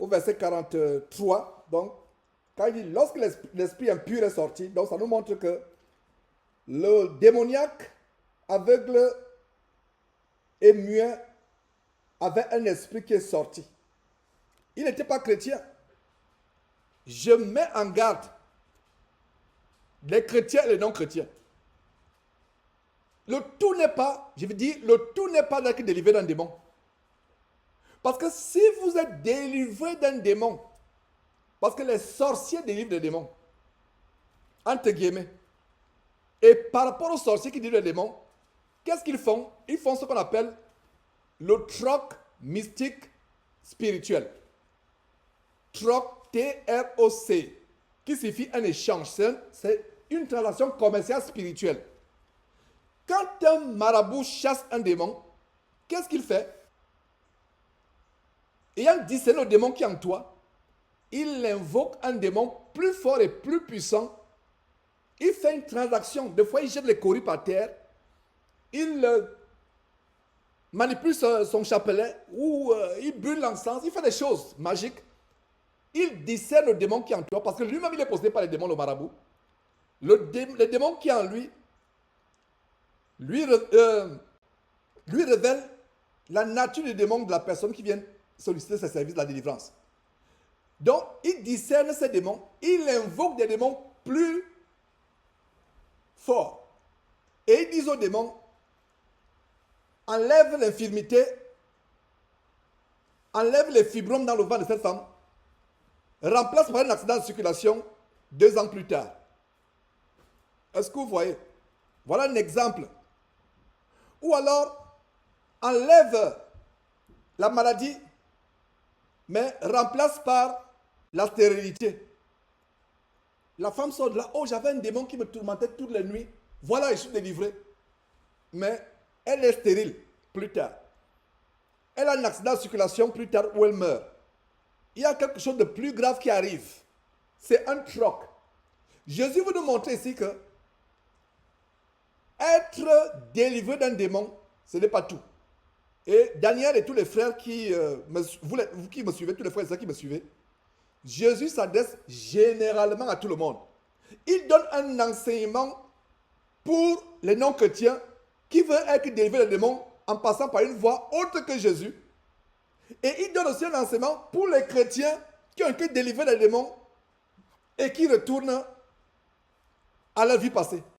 au verset 43. Donc, quand il dit, lorsque l'esprit impur est sorti, donc ça nous montre que le démoniaque aveugle et muet avait un esprit qui est sorti. Il n'était pas chrétien. Je mets en garde les chrétiens et les non-chrétiens. Le tout n'est pas, je veux dire, le tout n'est pas d'être délivré d'un démon. Parce que si vous êtes délivré d'un démon, parce que les sorciers délivrent des démons, entre guillemets, et par rapport aux sorciers qui délivrent des démons, qu'est-ce qu'ils font? Ils font ce qu'on appelle le troc mystique spirituel. Troc, T-R-O-C, qui signifie un échange. C'est une transaction commerciale spirituelle. Quand un marabout chasse un démon, qu'est-ce qu'il fait? Ayant discerné le démon qui est en toi, il invoque un démon plus fort et plus puissant. Il fait une transaction. Des fois, il jette les coris par terre. Il manipule son chapelet ou il brûle l'encens. Il fait des choses magiques. Il discerne le démon qui est en toi parce que lui-même, il est possédé par les démons, le marabout. Le démon qui est en lui, lui révèle la nature du démon de la personne qui vient solliciter ses services de la délivrance. Donc, il discerne ces démons, il invoque des démons plus forts. Et il dit aux démons, enlève l'infirmité, enlève les fibromes dans le ventre de cette femme, remplace par un accident de circulation 2 ans plus tard. Est-ce que vous voyez? Voilà un exemple. Ou alors, enlève la maladie, mais remplace par la stérilité. La femme sort de là, oh, j'avais un démon qui me tourmentait toutes les nuits. Voilà, je suis délivré. Mais elle est stérile plus tard. Elle a un accident de circulation plus tard où elle meurt. Il y a quelque chose de plus grave qui arrive. C'est un troc. Jésus veut nous montrer ici que être délivré d'un démon, ce n'est pas tout. Et Daniel et tous les frères qui me suivez, tous les frères et sœurs qui me suivez, Jésus s'adresse généralement à tout le monde. Il donne un enseignement pour les non-chrétiens qui veulent être délivrés des démons en passant par une voie autre que Jésus. Et il donne aussi un enseignement pour les chrétiens qui ont été délivrés des démons et qui retournent à leur vie passée.